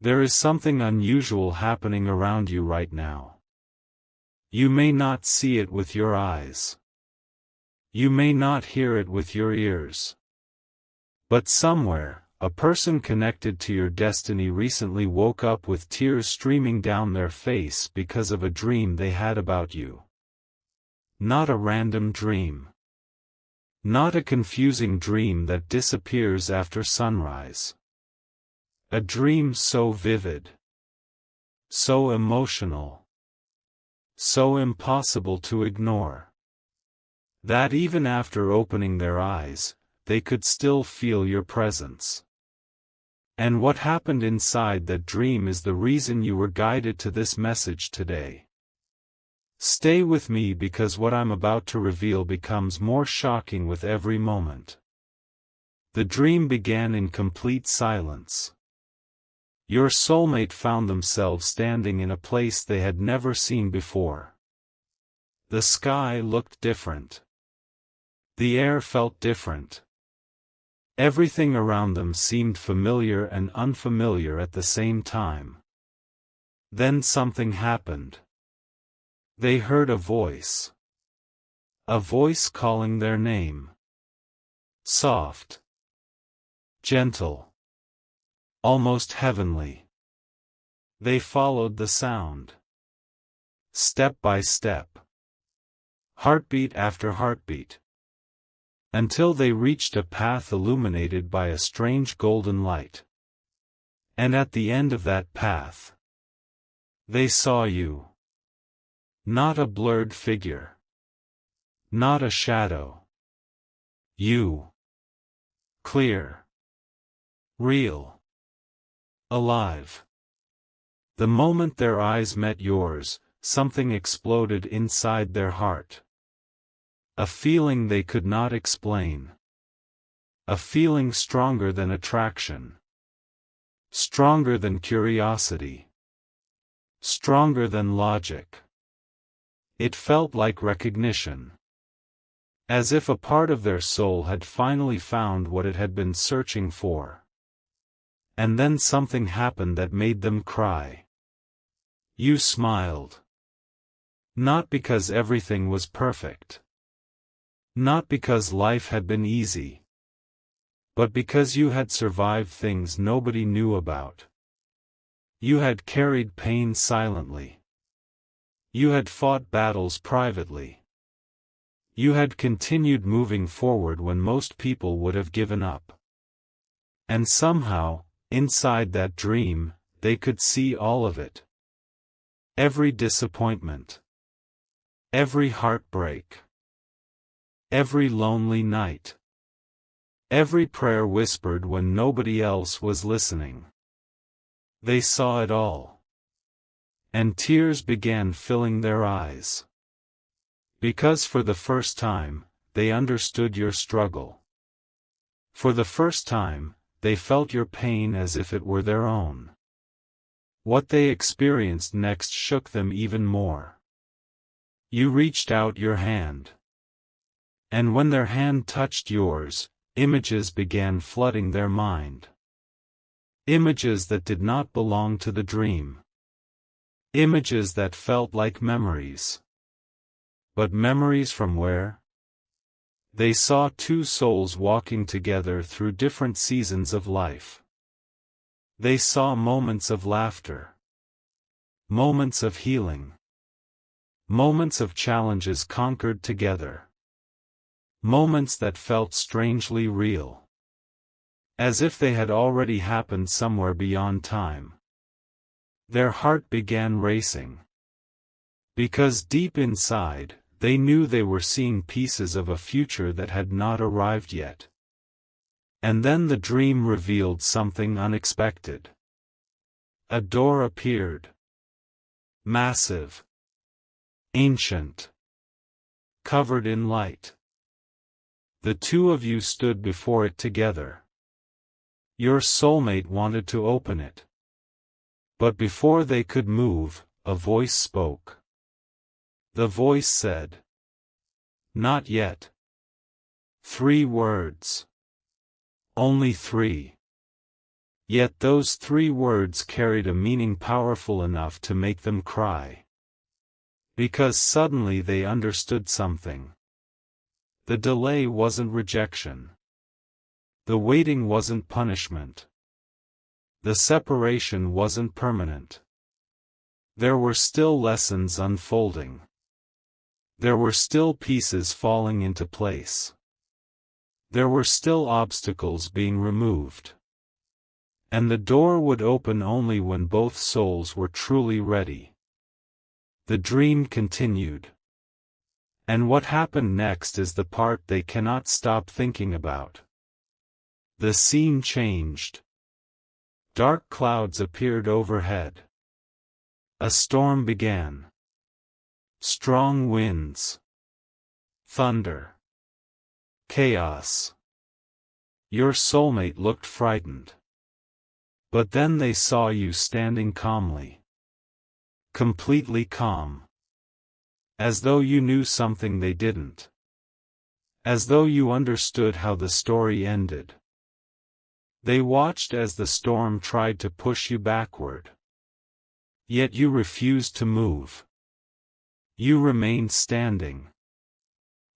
There is something unusual happening around you right now. You may not see it with your eyes. You may not hear it with your ears. But somewhere, a person connected to your destiny recently woke up with tears streaming down their face because of a dream they had about you. Not a random dream. Not a confusing dream that disappears after sunrise. A dream so vivid, so emotional, so impossible to ignore, that even after opening their eyes, they could still feel your presence. And what happened inside that dream is the reason you were guided to this message today. Stay with me because what I'm about to reveal becomes more shocking with every moment. The dream began in complete silence. Your soulmate found themselves standing in a place they had never seen before. The sky looked different. The air felt different. Everything around them seemed familiar and unfamiliar at the same time. Then something happened. They heard a voice. A voice calling their name. Soft. Gentle. Almost heavenly. They followed the sound. Step by step. Heartbeat after heartbeat. Until they reached a path illuminated by a strange golden light. And at the end of that path, they saw you. Not a blurred figure. Not a shadow. You. Clear. Real. Alive. The moment their eyes met yours, something exploded inside their heart. A feeling they could not explain. A feeling stronger than attraction. Stronger than curiosity. Stronger than logic. It felt like recognition. As if a part of their soul had finally found what it had been searching for. And then something happened that made them cry. You smiled. Not because everything was perfect. Not because life had been easy. But because you had survived things nobody knew about. You had carried pain silently. You had fought battles privately. You had continued moving forward when most people would have given up. And somehow, inside that dream, they could see all of it. Every disappointment. Every heartbreak. Every lonely night. Every prayer whispered when nobody else was listening. They saw it all. And tears began filling their eyes. Because for the first time, they understood your struggle. For the first time, they felt your pain as if it were their own. What they experienced next shook them even more. You reached out your hand. And when their hand touched yours, images began flooding their mind. Images that did not belong to the dream. Images that felt like memories. But memories from where? They saw two souls walking together through different seasons of life. They saw moments of laughter. Moments of healing. Moments of challenges conquered together. Moments that felt strangely real. As if they had already happened somewhere beyond time. Their heart began racing. Because deep inside, they knew they were seeing pieces of a future that had not arrived yet. And then the dream revealed something unexpected. A door appeared. Massive. Ancient. Covered in light. The two of you stood before it together. Your soulmate wanted to open it. But before they could move, a voice spoke. The voice said, "Not yet." 3 words. Only 3. Yet those 3 words carried a meaning powerful enough to make them cry. Because suddenly they understood something. The delay wasn't rejection. The waiting wasn't punishment. The separation wasn't permanent. There were still lessons unfolding. There were still pieces falling into place. There were still obstacles being removed. And the door would open only when both souls were truly ready. The dream continued. And what happened next is the part they cannot stop thinking about. The scene changed. Dark clouds appeared overhead. A storm began. Strong winds. Thunder. Chaos. Your soulmate looked frightened. But then they saw you standing calmly. Completely calm. As though you knew something they didn't. As though you understood how the story ended. They watched as the storm tried to push you backward. Yet you refused to move. You remained standing.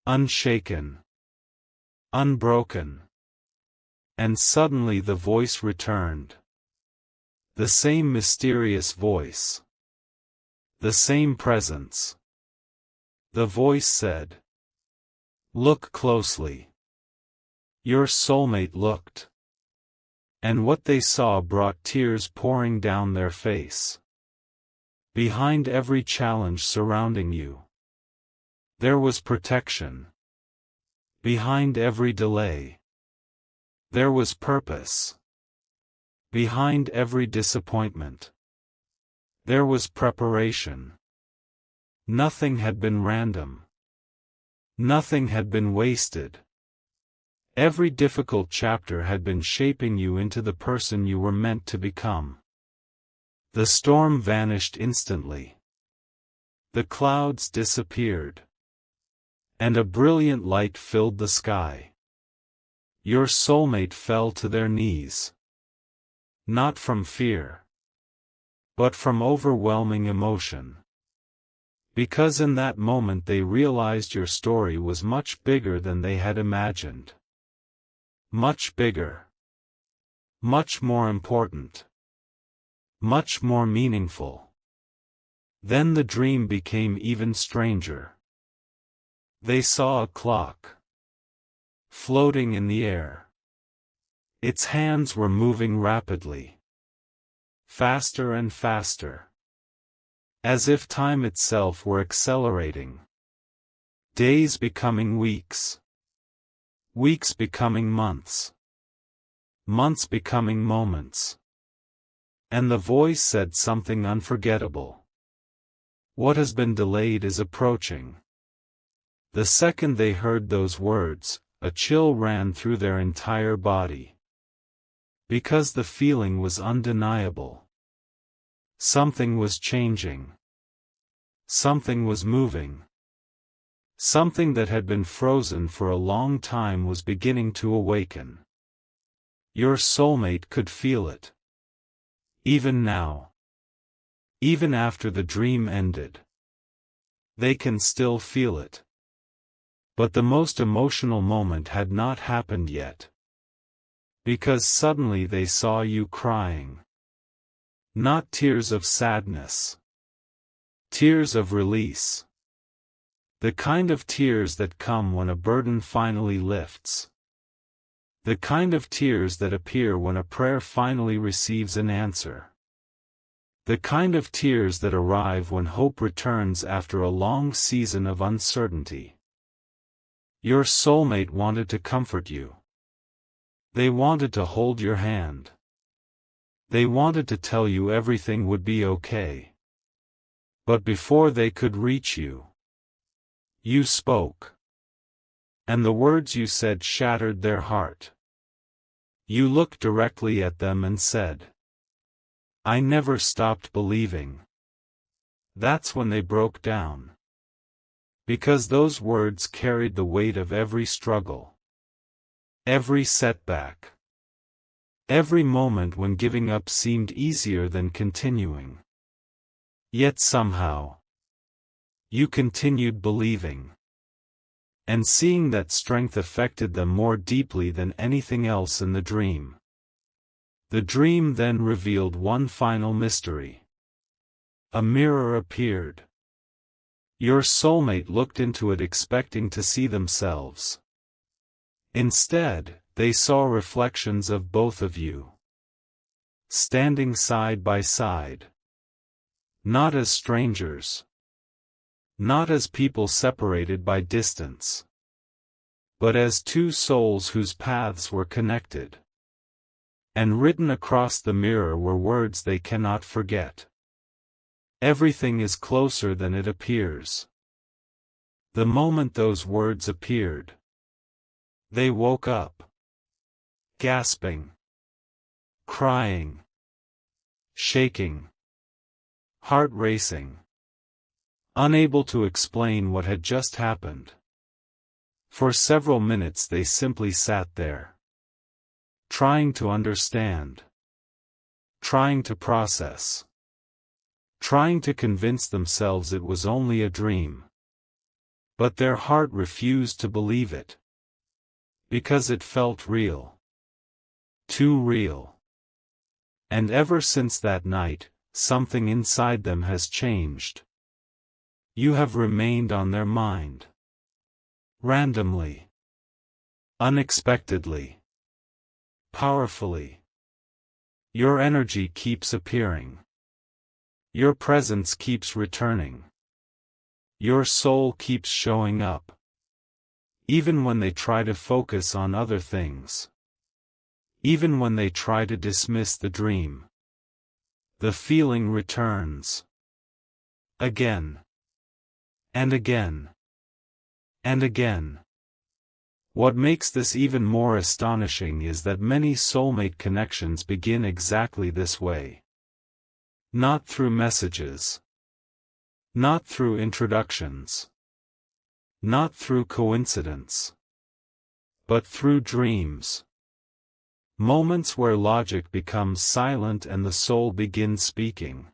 Unshaken. Unbroken. And suddenly the voice returned. The same mysterious voice. The same presence. The voice said, "Look closely." Your soulmate looked. And what they saw brought tears pouring down their face. Behind every challenge surrounding you, there was protection. Behind every delay, there was purpose. Behind every disappointment, there was preparation. Nothing had been random. Nothing had been wasted. Every difficult chapter had been shaping you into the person you were meant to become. The storm vanished instantly. The clouds disappeared. And a brilliant light filled the sky. Your soulmate fell to their knees. Not from fear, but from overwhelming emotion. Because in that moment they realized your story was much bigger than they had imagined. Much bigger. Much more important. Much more meaningful. Then the dream became even stranger. They saw a clock. Floating in the air. Its hands were moving rapidly. Faster and faster. As if time itself were accelerating. Days becoming weeks. Weeks becoming months. Months becoming moments. And the voice said something unforgettable. What has been delayed is approaching. The second they heard those words, a chill ran through their entire body. Because the feeling was undeniable. Something was changing. Something was moving. Something that had been frozen for a long time was beginning to awaken. Your soulmate could feel it. Even now. Even after the dream ended. They can still feel it. But the most emotional moment had not happened yet. Because suddenly they saw you crying. Not tears of sadness. Tears of release. The kind of tears that come when a burden finally lifts. The kind of tears that appear when a prayer finally receives an answer. The kind of tears that arrive when hope returns after a long season of uncertainty. Your soulmate wanted to comfort you. They wanted to hold your hand. They wanted to tell you everything would be okay. But before they could reach you, you spoke. And the words you said shattered their heart. You looked directly at them and said, "I never stopped believing." That's when they broke down. Because those words carried the weight of every struggle. Every setback. Every moment when giving up seemed easier than continuing. Yet somehow, you continued believing. And seeing that strength affected them more deeply than anything else in the dream. The dream then revealed one final mystery. A mirror appeared. Your soulmate looked into it expecting to see themselves. Instead, they saw reflections of both of you. Standing side by side. Not as strangers. Not as people separated by distance. But as two souls whose paths were connected. And written across the mirror were words they cannot forget. Everything is closer than it appears. The moment those words appeared, they woke up. Gasping. Crying. Shaking. Heart racing. Unable to explain what had just happened. For several minutes they simply sat there. Trying to understand. Trying to process. Trying to convince themselves it was only a dream. But their heart refused to believe it. Because it felt real. Too real. And ever since that night, something inside them has changed. You have remained on their mind. Randomly. Unexpectedly. Powerfully. Your energy keeps appearing. Your presence keeps returning. Your soul keeps showing up. Even when they try to focus on other things. Even when they try to dismiss the dream. The feeling returns. Again. And again. And again. What makes this even more astonishing is that many soulmate connections begin exactly this way. Not through messages. Not through introductions. Not through coincidence. But through dreams. Moments where logic becomes silent and the soul begins speaking.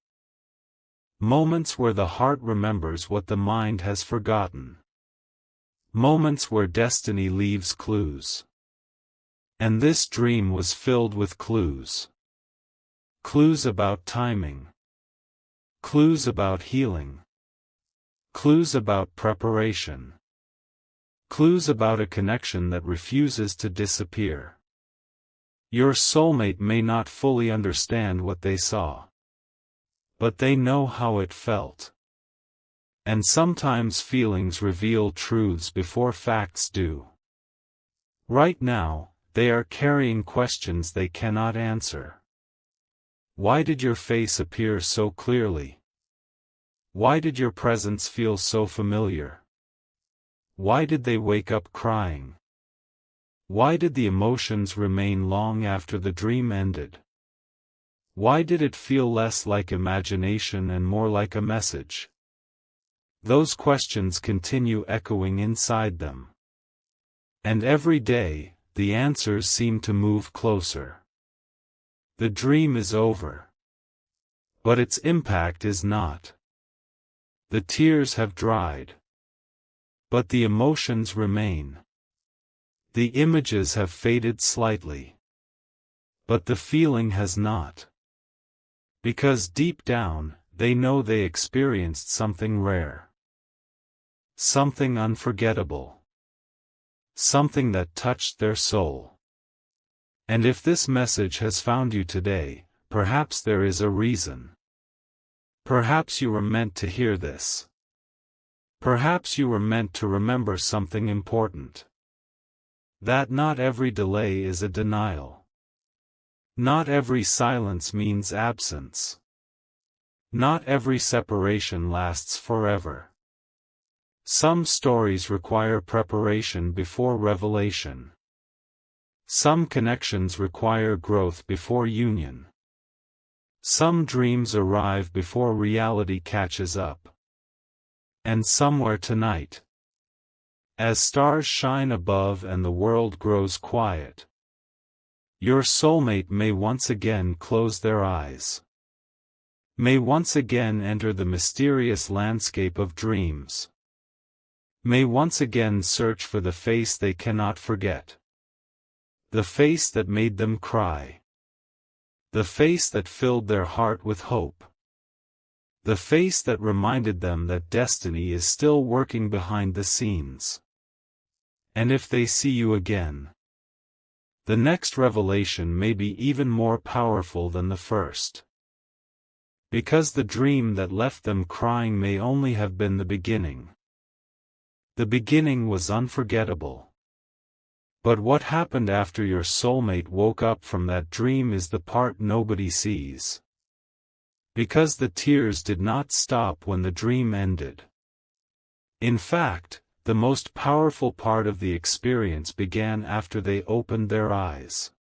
Moments where the heart remembers what the mind has forgotten. Moments where destiny leaves clues. And this dream was filled with clues. Clues about timing. Clues about healing. Clues about preparation. Clues about a connection that refuses to disappear. Your soulmate may not fully understand what they saw. But they know how it felt. And sometimes feelings reveal truths before facts do. Right now, they are carrying questions they cannot answer. Why did your face appear so clearly? Why did your presence feel so familiar? Why did they wake up crying? Why did the emotions remain long after the dream ended? Why did it feel less like imagination and more like a message? Those questions continue echoing inside them. And every day, the answers seem to move closer. The dream is over. But its impact is not. The tears have dried. But the emotions remain. The images have faded slightly. But the feeling has not. Because deep down, they know they experienced something rare. Something unforgettable. Something that touched their soul. And if this message has found you today, perhaps there is a reason. Perhaps you were meant to hear this. Perhaps you were meant to remember something important. That not every delay is a denial. Not every silence means absence. Not every separation lasts forever. Some stories require preparation before revelation. Some connections require growth before union. Some dreams arrive before reality catches up. And somewhere tonight, as stars shine above and the world grows quiet, Your soulmate may once again close their eyes. May once again enter the mysterious landscape of dreams. May once again search for the face they cannot forget. The face that made them cry. The face that filled their heart with hope. The face that reminded them that destiny is still working behind the scenes. And if they see you again, the next revelation may be even more powerful than the first. Because the dream that left them crying may only have been the beginning. The beginning was unforgettable. But what happened after your soulmate woke up from that dream is the part nobody sees. Because the tears did not stop when the dream ended. In fact, the most powerful part of the experience began after they opened their eyes.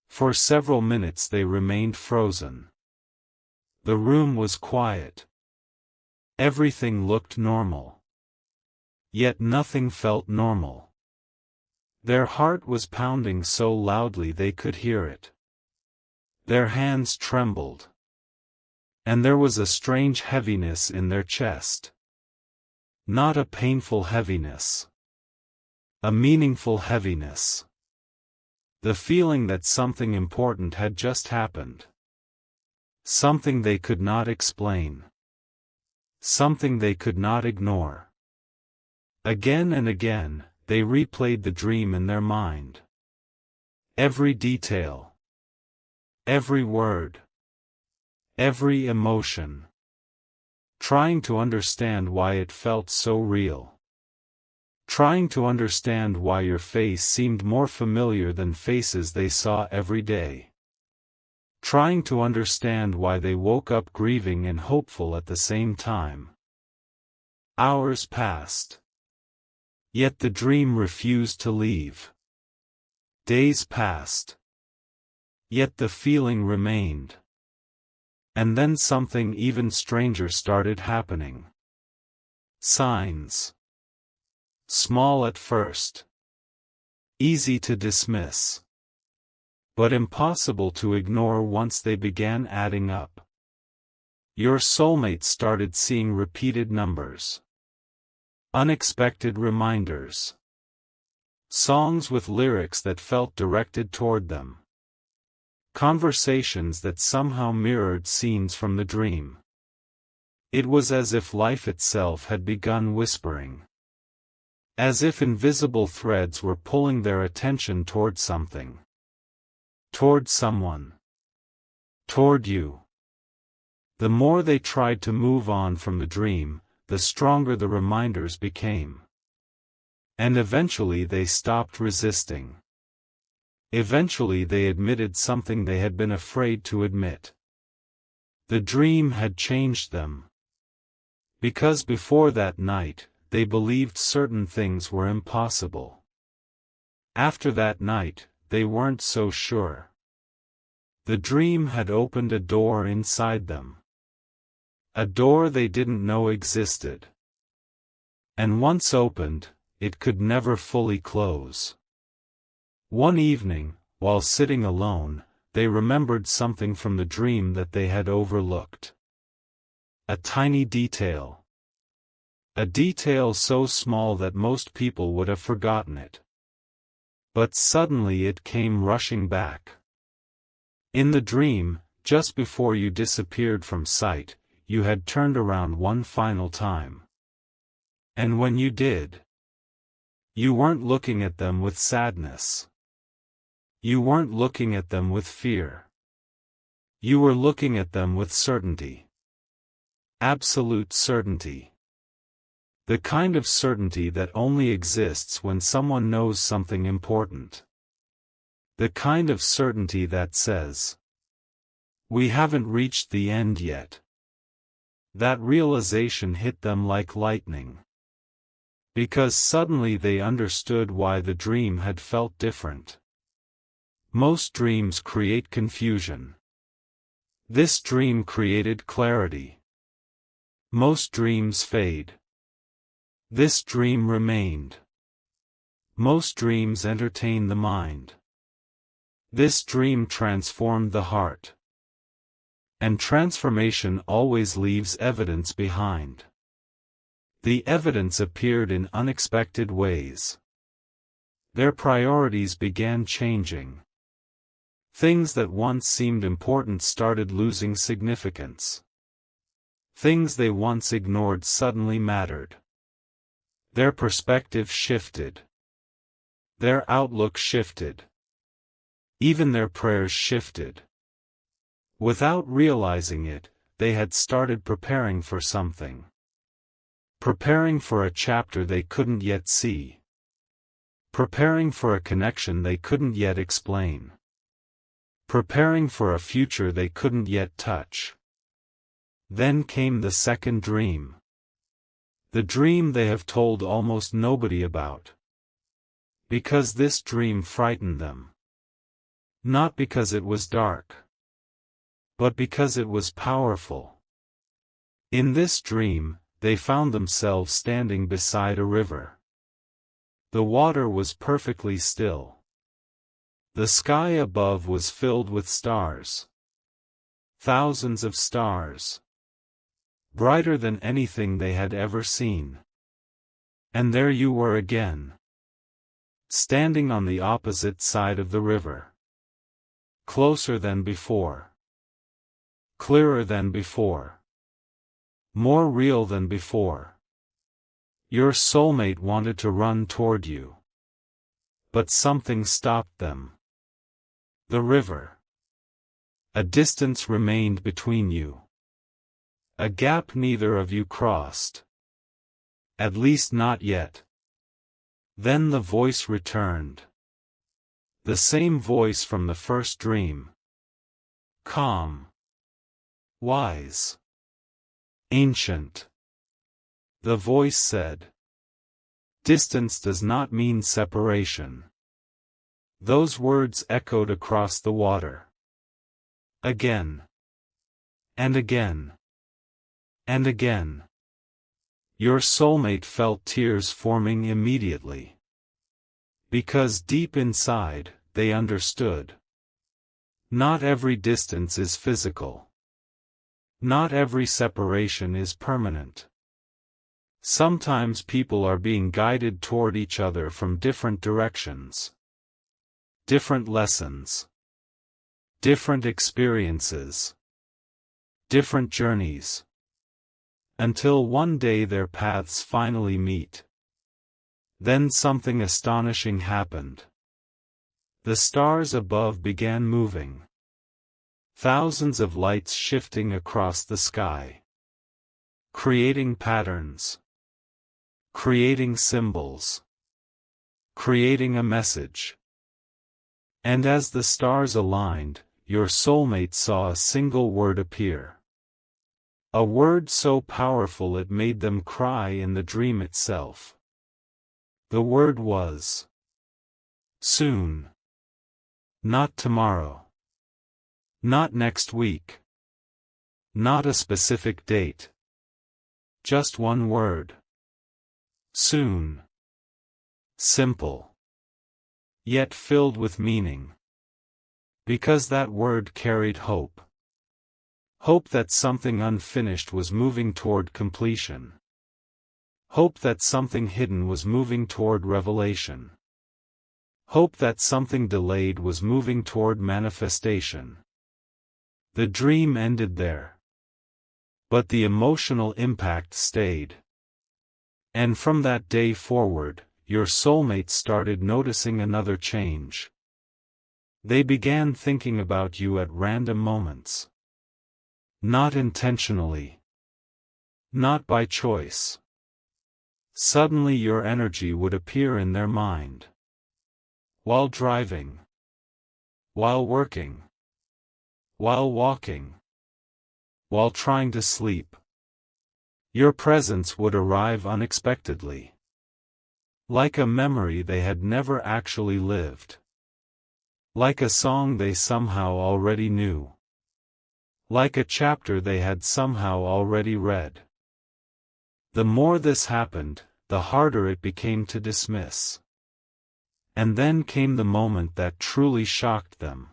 For several minutes they remained frozen. The room was quiet. Everything looked normal. Yet nothing felt normal. Their heart was pounding so loudly they could hear it. Their hands trembled. And there was a strange heaviness in their chest. Not a painful heaviness. A meaningful heaviness. The feeling that something important had just happened. Something they could not explain. Something they could not ignore. Again and again, they replayed the dream in their mind. Every detail. Every word. Every emotion. Trying to understand why it felt so real. Trying to understand why your face seemed more familiar than faces they saw every day. Trying to understand why they woke up grieving and hopeful at the same time. Hours passed. Yet the dream refused to leave. Days passed. Yet the feeling remained. And then something even stranger started happening. Signs. Small at first. Easy to dismiss. But impossible to ignore once they began adding up. Your soulmate started seeing repeated numbers. Unexpected reminders. Songs with lyrics that felt directed toward them. Conversations that somehow mirrored scenes from the dream. It was as if life itself had begun whispering. As if invisible threads were pulling their attention toward something. Toward someone. Toward you. The more they tried to move on from the dream, the stronger the reminders became. And eventually they stopped resisting. Eventually they admitted something they had been afraid to admit. The dream had changed them. Because before that night, they believed certain things were impossible. After that night, they weren't so sure. The dream had opened a door inside them. A door they didn't know existed. And once opened, it could never fully close. One evening, while sitting alone, they remembered something from the dream that they had overlooked. A tiny detail. A detail so small that most people would have forgotten it. But suddenly it came rushing back. In the dream, just before you disappeared from sight, you had turned around one final time. And when you did, you weren't looking at them with sadness. You weren't looking at them with fear. You were looking at them with certainty. Absolute certainty. The kind of certainty that only exists when someone knows something important. The kind of certainty that says, "We haven't reached the end yet." That realization hit them like lightning. Because suddenly they understood why the dream had felt different. Most dreams create confusion. This dream created clarity. Most dreams fade. This dream remained. Most dreams entertain the mind. This dream transformed the heart. And transformation always leaves evidence behind. The evidence appeared in unexpected ways. Their priorities began changing. Things that once seemed important started losing significance. Things they once ignored suddenly mattered. Their perspective shifted. Their outlook shifted. Even their prayers shifted. Without realizing it, they had started preparing for something. Preparing for a chapter they couldn't yet see. Preparing for a connection they couldn't yet explain. Preparing for a future they couldn't yet touch. Then came the second dream. The dream they have told almost nobody about. Because this dream frightened them. Not because it was dark. But because it was powerful. In this dream, they found themselves standing beside a river. The water was perfectly still. The sky above was filled with stars. Thousands of stars. Brighter than anything they had ever seen. And there you were again. Standing on the opposite side of the river. Closer than before. Clearer than before. More real than before. Your soulmate wanted to run toward you. But something stopped them. The river. A distance remained between you. A gap neither of you crossed. At least not yet. Then the voice returned. The same voice from the first dream. Calm. Wise. Ancient. The voice said. Distance does not mean separation. Those words echoed across the water. Again. And again. And again. Your soulmate felt tears forming immediately. Because deep inside, they understood. Not every distance is physical. Not every separation is permanent. Sometimes people are being guided toward each other from different directions. Different lessons. Different experiences. Different journeys. Until one day their paths finally meet. Then something astonishing happened. The stars above began moving. Thousands of lights shifting across the sky. Creating patterns. Creating symbols. Creating a message. And as the stars aligned, your soulmate saw a single word appear. A word so powerful it made them cry in the dream itself. The word was soon. Not tomorrow. Not next week. Not a specific date. Just one word. Soon. Simple. Yet filled with meaning. Because that word carried hope. Hope that something unfinished was moving toward completion. Hope that something hidden was moving toward revelation. Hope that something delayed was moving toward manifestation. The dream ended there. But the emotional impact stayed. And from that day forward, your soulmate started noticing another change. They began thinking about you at random moments. Not intentionally. Not by choice. Suddenly your energy would appear in their mind. While driving. While working. While walking. While trying to sleep. Your presence would arrive unexpectedly. Like a memory they had never actually lived. Like a song they somehow already knew. Like a chapter they had somehow already read. The more this happened, the harder it became to dismiss. And then came the moment that truly shocked them.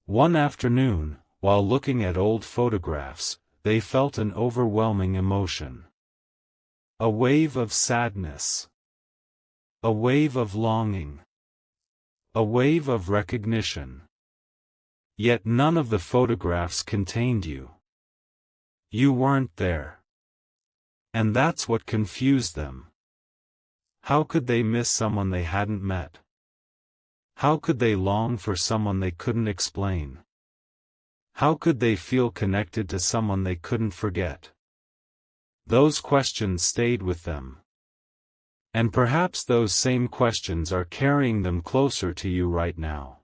One afternoon, while looking at old photographs, they felt an overwhelming emotion. A wave of sadness. A wave of longing. A wave of recognition. Yet none of the photographs contained you. You weren't there. And that's what confused them. How could they miss someone they hadn't met? How could they long for someone they couldn't explain? How could they feel connected to someone they couldn't forget? Those questions stayed with them. And perhaps those same questions are carrying them closer to you right now.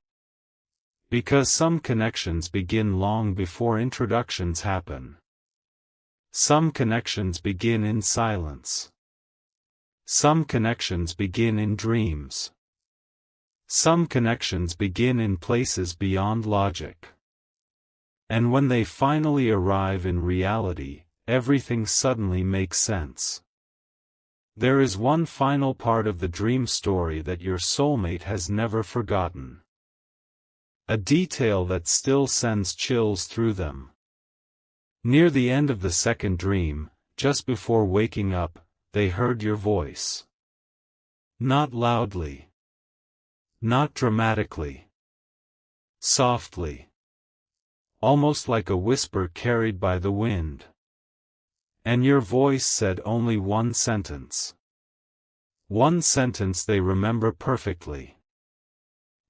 Because some connections begin long before introductions happen. Some connections begin in silence. Some connections begin in dreams. Some connections begin in places beyond logic. And when they finally arrive in reality, everything suddenly makes sense. There is one final part of the dream story that your soulmate has never forgotten. A detail that still sends chills through them. Near the end of the second dream, just before waking up, they heard your voice. Not loudly. Not dramatically. Softly. Almost like a whisper carried by the wind. And your voice said only one sentence. One sentence they remember perfectly.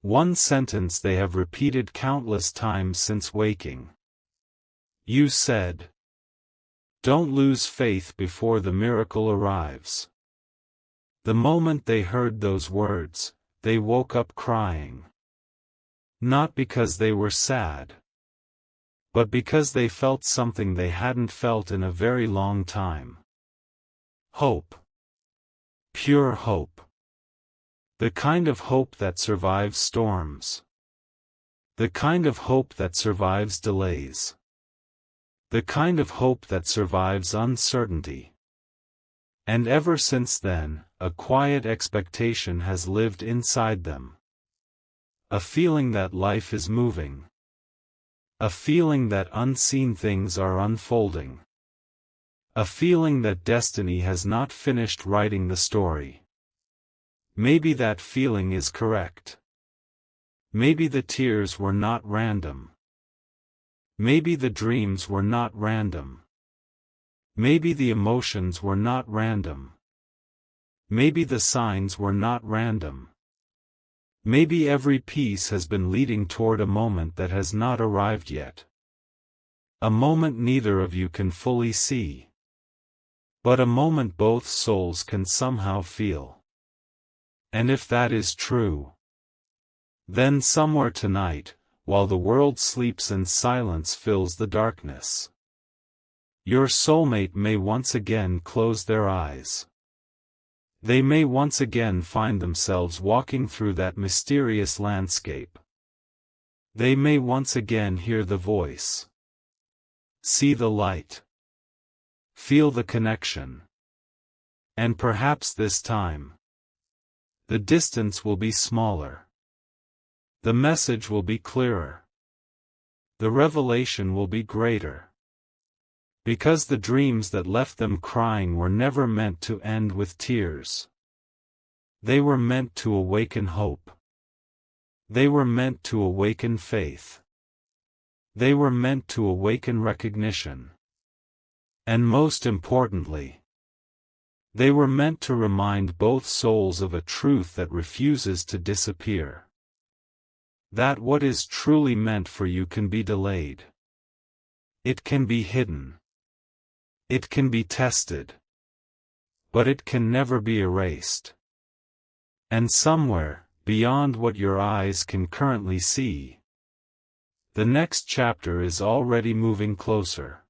One sentence they have repeated countless times since waking. You said, "Don't lose faith before the miracle arrives." The moment they heard those words, they woke up crying. Not because they were sad, but because they felt something they hadn't felt in a very long time. Hope. Pure hope. The kind of hope that survives storms. The kind of hope that survives delays. The kind of hope that survives uncertainty. And ever since then, a quiet expectation has lived inside them. A feeling that life is moving. A feeling that unseen things are unfolding. A feeling that destiny has not finished writing the story. Maybe that feeling is correct. Maybe the tears were not random. Maybe the dreams were not random. Maybe the emotions were not random. Maybe the signs were not random. Maybe every piece has been leading toward a moment that has not arrived yet. A moment neither of you can fully see. But a moment both souls can somehow feel. And if that is true, then somewhere tonight, while the world sleeps and silence fills the darkness, your soulmate may once again close their eyes. They may once again find themselves walking through that mysterious landscape. They may once again hear the voice. See the light. Feel the connection. And perhaps this time, the distance will be smaller. The message will be clearer. The revelation will be greater. Because the dreams that left them crying were never meant to end with tears. They were meant to awaken hope. They were meant to awaken faith. They were meant to awaken recognition. And most importantly, they were meant to remind both souls of a truth that refuses to disappear. That what is truly meant for you can be delayed. It can be hidden. It can be tested. But it can never be erased. And somewhere, beyond what your eyes can currently see, the next chapter is already moving closer.